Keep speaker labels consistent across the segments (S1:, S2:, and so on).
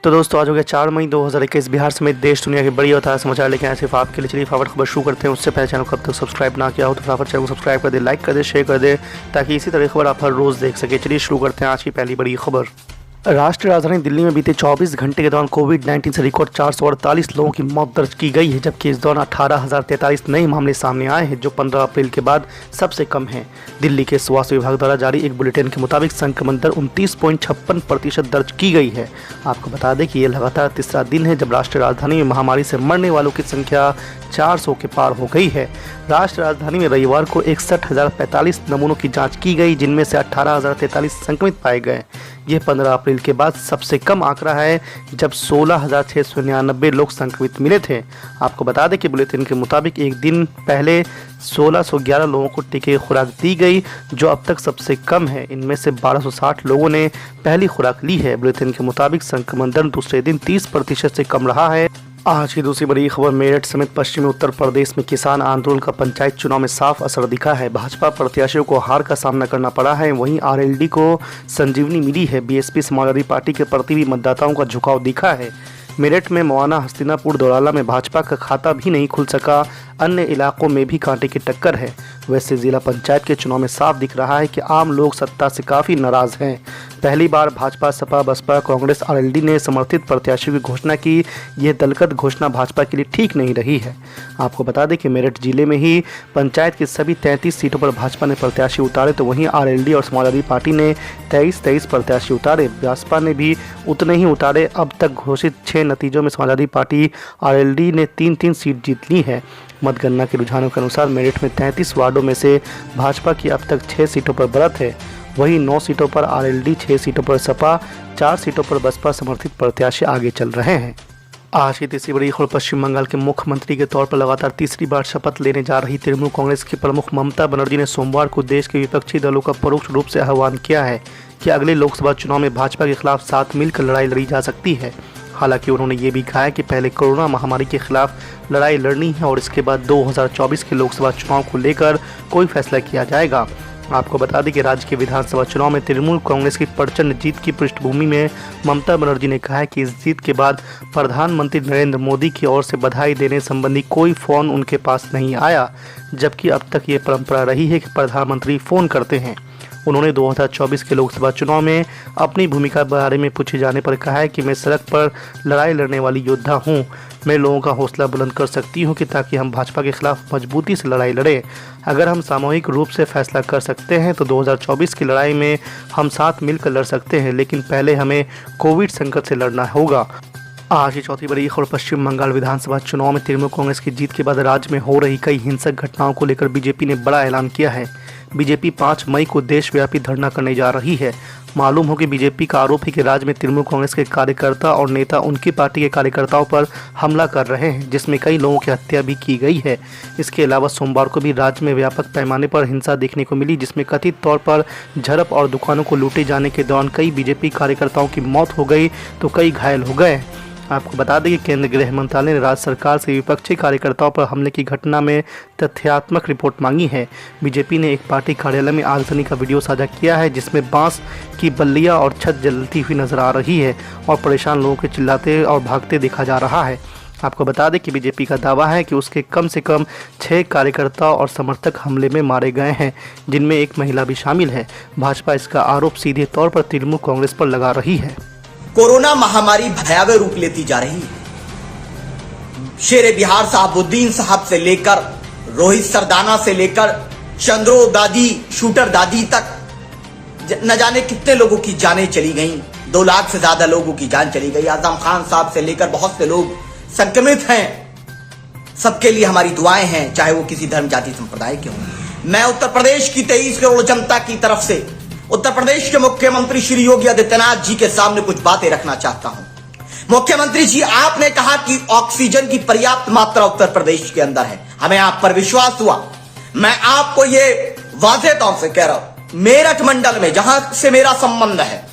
S1: तो दोस्तों आज हो गया 4 मई 2021। बिहार समेत देश दुनिया के बड़ी और ताज़ा समाचार लेके आए सिर्फ आपके लिए। चलिए फटाफट खबर शुरू करते हैं। उससे पहले चैनल को अब तक सब्सक्राइब ना किया हो तो फटाफट चैनल को सब्सक्राइब कर दे, लाइक कर दे, शेयर कर दे, ताकि इसी तरह खबर आप हर रोज़ देख सके। चलिए शुरू करते हैं आज की पहली बड़ी खबर। राष्ट्रीय राजधानी दिल्ली में बीते 24 घंटे के दौरान कोविड-19 से रिकॉर्ड 448 लोगों की मौत दर्ज की गई है, जबकि इस दौरान 18,043 नए मामले सामने आए हैं, जो 15 अप्रैल के बाद सबसे कम है। दिल्ली के स्वास्थ्य विभाग द्वारा जारी एक बुलेटिन के मुताबिक संक्रमण दर 29.56% दर्ज की गई है। आपको बता दें कि ये लगातार तीसरा दिन है जब राष्ट्रीय राजधानी में महामारी से मरने वालों की संख्या 400 के पार हो गई है। राष्ट्रीय राजधानी में रविवार को 61,045 नमूनों की जाँच की गई, जिनमें से 18,043 संक्रमित पाए गए। यह 15 अप्रैल के बाद सबसे कम आंकड़ा है, जब 16,699 लोग संक्रमित मिले थे। आपको बता दें कि बुलेटिन के मुताबिक एक दिन पहले 1,611 लोगों को टीके की खुराक दी गई, जो अब तक सबसे कम है। इनमें से 1,260 लोगों ने पहली खुराक ली है। बुलेटिन के मुताबिक संक्रमण दर दूसरे दिन 30% से कम रहा है। आज की दूसरी बड़ी खबर। मेरठ समेत पश्चिमी उत्तर प्रदेश में किसान आंदोलन का पंचायत चुनाव में साफ असर दिखा है। भाजपा प्रत्याशियों को हार का सामना करना पड़ा है, वहीं आरएलडी को संजीवनी मिली है। बीएसपी समाजवादी पार्टी के प्रति भी मतदाताओं का झुकाव दिखा है। मेरठ में मवाना, हस्तिनापुर, दौराला में भाजपा का खाता भी नहीं खुल सका। अन्य इलाकों में भी कांटे की टक्कर है। वैसे जिला पंचायत के चुनाव में साफ दिख रहा है कि आम लोग सत्ता से काफ़ी नाराज़ हैं। पहली बार भाजपा, सपा, बसपा, कांग्रेस, आरएलडी ने समर्थित प्रत्याशियों की घोषणा की। यह दलगत घोषणा भाजपा के लिए ठीक नहीं रही है। आपको बता दें कि मेरठ जिले में ही पंचायत की सभी 33 सीटों पर भाजपा ने प्रत्याशी उतारे, तो वहीं आरएलडी और समाजवादी पार्टी ने 23 प्रत्याशी उतारे। बसपा ने भी उतने ही उतारे। अब तक घोषित 6 नतीजों में समाजवादी पार्टी, आरएलडी ने 3-3 सीट जीत ली है। मतगणना के रुझानों के अनुसार मेरठ में 33 वार्डों में से भाजपा की अब तक 6 सीटों पर बढ़त है। वहीं 9 सीटों पर आरएलडी, 6 सीटों पर सपा, 4 सीटों पर बसपा समर्थित प्रत्याशी आगे चल रहे हैं। आज की तीसरी बड़ी खबर। पश्चिम बंगाल के मुख्यमंत्री के तौर पर लगातार तीसरी बार शपथ लेने जा रही तृणमूल कांग्रेस की प्रमुख ममता बनर्जी ने सोमवार को देश के विपक्षी दलों का परोक्ष रूप से आह्वान किया है कि अगले लोकसभा चुनाव में भाजपा के खिलाफ साथ मिलकर लड़ाई लड़ी जा सकती है। हालांकि उन्होंने ये भी कहा है कि पहले कोरोना महामारी के खिलाफ लड़ाई लड़नी है और इसके बाद 2024 के लोकसभा चुनाव को लेकर कोई फैसला किया जाएगा। आपको बता दें कि राज्य के विधानसभा चुनाव में तृणमूल कांग्रेस की प्रचंड जीत की पृष्ठभूमि में ममता बनर्जी ने कहा है कि इस जीत के बाद प्रधानमंत्री नरेंद्र मोदी की ओर से बधाई देने संबंधी कोई फ़ोन उनके पास नहीं आया, जबकि अब तक ये परंपरा रही है कि प्रधानमंत्री फ़ोन करते हैं। उन्होंने 2024 के लोकसभा चुनाव में अपनी भूमिका बारे में पूछे जाने पर कहा है कि मैं सड़क पर लड़ाई लड़ने वाली योद्धा हूं। मैं लोगों का हौसला बुलंद कर सकती हूं कि ताकि हम भाजपा के खिलाफ मजबूती से लड़ाई लड़ें। अगर हम सामूहिक रूप से फैसला कर सकते हैं तो 2024 की लड़ाई में हम साथ मिलकर लड़ सकते हैं, लेकिन पहले हमें कोविड संकट से लड़ना होगा। आज की चौथी बड़ी खबर। पश्चिम बंगाल विधानसभा चुनाव में तृणमूल कांग्रेस की जीत के बाद राज्य में हो रही कई हिंसक घटनाओं को लेकर बीजेपी ने बड़ा ऐलान किया है। बीजेपी 5 मई को देशव्यापी धरना करने जा रही है। मालूम हो कि बीजेपी का आरोप है कि राज्य में तृणमूल कांग्रेस के कार्यकर्ता और नेता उनकी पार्टी के कार्यकर्ताओं पर हमला कर रहे हैं, जिसमें कई लोगों की हत्या भी की गई है। इसके अलावा सोमवार को भी राज्य में व्यापक पैमाने पर हिंसा देखने को मिली, जिसमें कथित तौर पर झड़प और दुकानों को लूटे जाने के दौरान कई बीजेपी कार्यकर्ताओं की मौत हो गई तो कई घायल हो गए। आपको बता दें कि केंद्रीय गृह मंत्रालय ने राज्य सरकार से विपक्षी कार्यकर्ताओं पर हमले की घटना में तथ्यात्मक रिपोर्ट मांगी है। बीजेपी ने एक पार्टी कार्यालय में आगजनी का वीडियो साझा किया है, जिसमें बांस की बल्लियां और छत जलती हुई नजर आ रही है और परेशान लोगों के चिल्लाते और भागते देखा जा रहा है। आपको बता दें कि बीजेपी का दावा है कि उसके कम से कम 6 कार्यकर्ता और समर्थक हमले में मारे गए हैं, जिनमें एक महिला भी शामिल है। भाजपा इसका आरोप सीधे तौर पर तृणमूल कांग्रेस पर लगा रही है।
S2: कोरोना महामारी भयावह रूप लेती जा रही है। शेरे बिहार साहबुद्दीन साहब से लेकर रोहित सरदाना से लेकर चंद्रो दादी, शूटर दादी तक न जाने कितने लोगों की जानें चली गईं। 2 लाख से ज्यादा लोगों की जान चली गई। आजम खान साहब से लेकर बहुत से लोग संक्रमित हैं। सबके लिए हमारी दुआएं हैं, चाहे वो किसी धर्म, जाति, संप्रदाय के हों। मैं उत्तर प्रदेश की 23 करोड़ जनता की तरफ से उत्तर प्रदेश के मुख्यमंत्री श्री योगी आदित्यनाथ जी के सामने कुछ बातें रखना चाहता हूं। मुख्यमंत्री जी, आपने कहा कि ऑक्सीजन की पर्याप्त मात्रा उत्तर प्रदेश के अंदर है। हमें आप पर विश्वास हुआ। मैं आपको यह वाज़ेह तौर से कह रहा हूं, मेरठ मंडल में, जहां से मेरा संबंध है,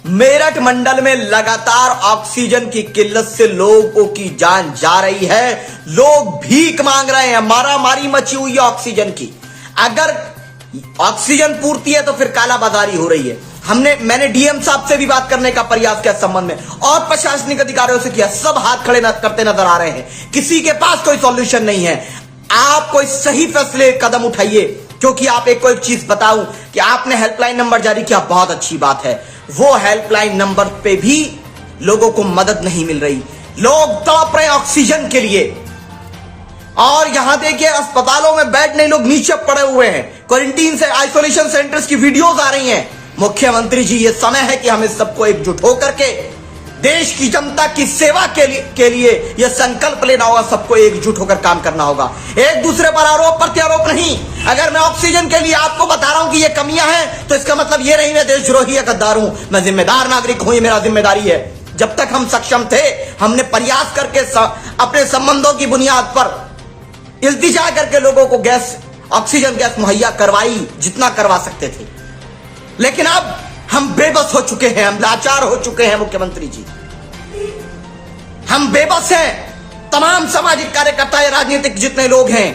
S2: मेरठ मंडल में लगातार ऑक्सीजन की किल्लत से लोगों की जान जा रही है। लोग भीख मांग रहे हैं। मारामारी मची हुई है ऑक्सीजन की। अगर ऑक्सीजन पूर्ति है तो फिर कालाबाजारी हो रही है। मैंने डीएम साहब से भी बात करने का प्रयास किया संबंध में, और प्रशासनिक अधिकारियों से किया, सब हाथ खड़े करते नजर आ रहे हैं। किसी के पास कोई सॉल्यूशन नहीं है। आप कोई सही फैसले कदम उठाइए, क्योंकि आप एक चीज बताऊं कि आपने हेल्पलाइन नंबर जारी किया, बहुत अच्छी बात है। वो हेल्पलाइन नंबर पे भी लोगों को मदद नहीं मिल रही, लोग तड़प रहे ऑक्सीजन के लिए। और यहां देखिए अस्पतालों में बेड नहीं, लोग नीचे पड़े हुए हैं। क्वारंटीन से आइसोलेशन सेंटर्स की वीडियोस आ रही हैं। मुख्यमंत्री जी, ये समय है कि हमें सबको एकजुट होकर के देश की जनता की सेवा के लिए यह संकल्प लेना होगा। सबको एकजुट होकर काम करना होगा, एक दूसरे पर आरोप प्रत्यारोप नहीं। अगर मैं ऑक्सीजन के लिए आपको बता रहा हूं कि ये कमियां हैं, तो इसका मतलब ये नहीं मैं देशद्रोही या गद्दार हूं। मैं जिम्मेदार नागरिक हूं, ये मेरा जिम्मेदारी है। जब तक हम सक्षम थे, हमने प्रयास करके अपने संबंधों की बुनियाद पर इल्तिजा करके लोगों को ऑक्सीजन गैस मुहैया करवाई, जितना करवा सकते थे। लेकिन अब हम बेबस हो चुके हैं, हम लाचार हो चुके हैं। मुख्यमंत्री जी, हम बेबस हैं। तमाम सामाजिक कार्यकर्ता, राजनीतिक जितने लोग हैं,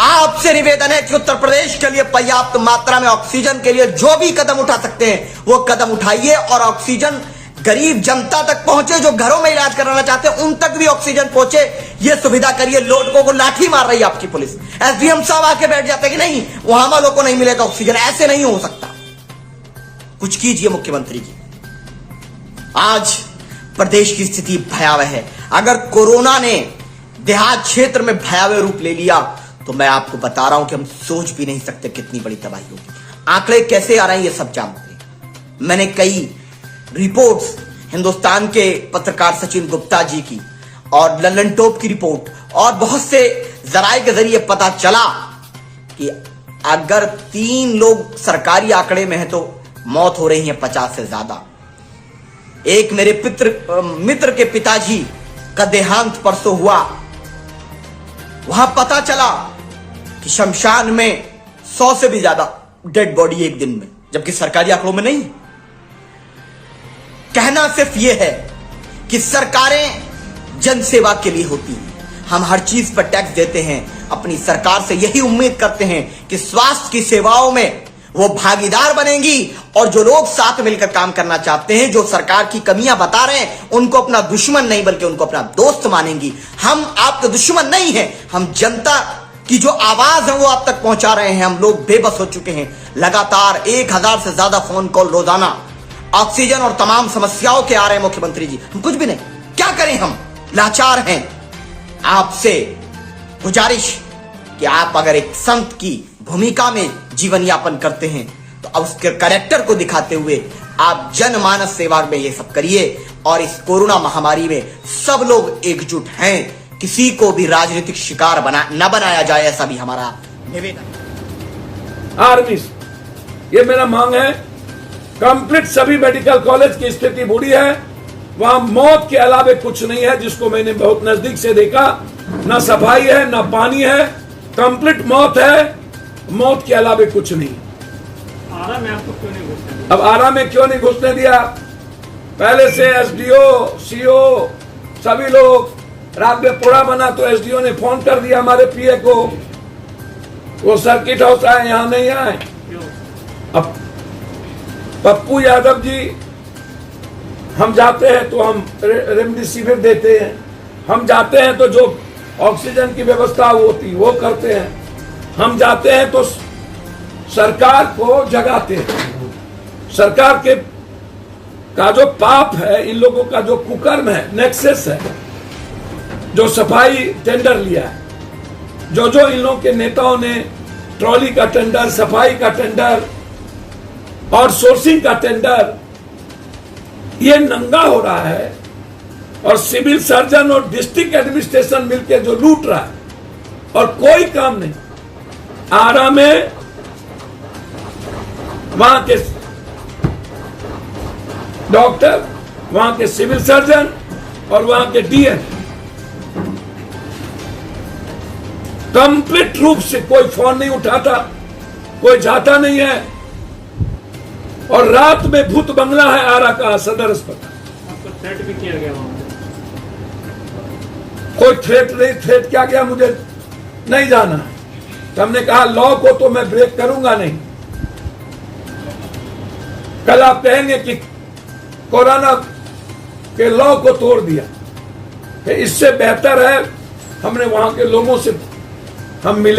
S2: आपसे निवेदन है कि उत्तर प्रदेश के लिए पर्याप्त मात्रा में ऑक्सीजन के लिए जो भी कदम उठा सकते हैं वो कदम उठाइए, और ऑक्सीजन गरीब जनता तक पहुंचे। जो घरों में इलाज कराना चाहते हैं उन तक भी ऑक्सीजन पहुंचे, ये सुविधा करिए। लोगों को लाठी मार रही है आपकी पुलिस, एसडीएम साहब आके बैठ जाते कि नहीं वहां वालों को नहीं मिलेगा ऑक्सीजन। ऐसे नहीं हो सकता, कुछ कीजिए मुख्यमंत्री जी। आज प्रदेश की स्थिति भयावह है। अगर कोरोना ने देहात क्षेत्र में भयावह रूप ले लिया, तो मैं आपको बता रहा हूं कि हम सोच भी नहीं सकते कितनी बड़ी तबाही होगी। आंकड़े कैसे आ रहे हैं ये सब जानते हैं। मैंने कई रिपोर्ट्स, हिंदुस्तान के पत्रकार सचिन गुप्ता जी की और लल्लन टॉप की रिपोर्ट, और बहुत से जराये के जरिए पता चला कि अगर 3 लोग सरकारी आंकड़े में हैं तो मौत हो रही है 50 से ज्यादा। एक मेरे मित्र के पिताजी का देहांत परसों हुआ। वहां पता चला कि शमशान में 100 से भी ज्यादा डेड बॉडी एक दिन में, जबकि सरकारी आंकड़ों में नहीं। कहना सिर्फ यह है कि सरकारें जन सेवा के लिए होती हैं। हम हर चीज पर टैक्स देते हैं, अपनी सरकार से यही उम्मीद करते हैं कि स्वास्थ्य की सेवाओं में वो भागीदार बनेंगी, और जो लोग साथ मिलकर काम करना चाहते हैं, जो सरकार की कमियां बता रहे हैं, उनको अपना दुश्मन नहीं बल्कि उनको अपना दोस्त मानेंगी। हम आपके दुश्मन नहीं हैं, हम जनता की जो आवाज है वो आप तक पहुंचा रहे हैं। हम लोग बेबस हो चुके हैं। लगातार 1000 से ज्यादा फोन कॉल रोजाना ऑक्सीजन और तमाम समस्याओं के आ रहे हैं। मुख्यमंत्री जी, हम कुछ भी नहीं, क्या करें, हम लाचार हैं। आपसे गुजारिश कि आप अगर एक संत की भूमिका में जीवन यापन करते हैं, तो अब उसके कैरेक्टर को दिखाते हुए आप जनमानस सेवा में ये सब करिए, और इस कोरोना महामारी में सब लोग एकजुट हैं। किसी को भी राजनीतिक शिकार न बनाया जाए, ऐसा भी हमारा निवेदन।
S3: आर्मी, ये मेरा मांग है। कंप्लीट सभी मेडिकल कॉलेज की स्थिति बुरी है, वहां मौत के अलावे कुछ नहीं है, जिसको मैंने बहुत नजदीक से देखा। ना सफाई है, ना पानी है, कंप्लीट मौत है, मौत के अलावे कुछ नहीं।
S4: आरा में आपको क्यों नहीं घुसने दिया?
S3: अब आरा में क्यों नहीं घुसने दिया? पहले से एसडीओ, सीओ सभी लोग, रात में पूरा बना तो एसडीओ ने फोन कर दिया हमारे पीए को, वो सर्किट हाउस आए, यहां नहीं आए। अब पप्पू यादव जी, हम जाते हैं तो हम रेमडेसिविर देते हैं, हम जाते हैं तो जो ऑक्सीजन की व्यवस्था होती वो करते हैं, हम जाते हैं तो सरकार को जगाते हैं। सरकार के का जो पाप है, इन लोगों का जो कुकर्म है, नेक्सस है, जो सफाई टेंडर लिया है, जो इन लोगों के नेताओं ने ट्रॉली का टेंडर, सफाई का टेंडर और सोर्सिंग का टेंडर, ये नंगा हो रहा है, और सिविल सर्जन और डिस्ट्रिक्ट एडमिनिस्ट्रेशन मिलकर जो लूट रहा है, और कोई काम नहीं। आरा में वहां के डॉक्टर, वहां के सिविल सर्जन और वहां के डीएम कंप्लीट रूप से कोई फोन नहीं उठाता, कोई जाता नहीं है, और रात में भूत बंगला है आरा का सदर अस्पताल।
S4: आपको थ्रेट भी किया गया वहां?
S3: कोई थ्रेट नहीं, थ्रेट क्या गया मुझे नहीं जाना। तो हमने कहा लॉ को तो मैं ब्रेक करूंगा नहीं, कल आप कहेंगे कि कोरोना के लॉ को तोड़ दिया, तो इससे बेहतर है हमने वहां के लोगों से हम मिले।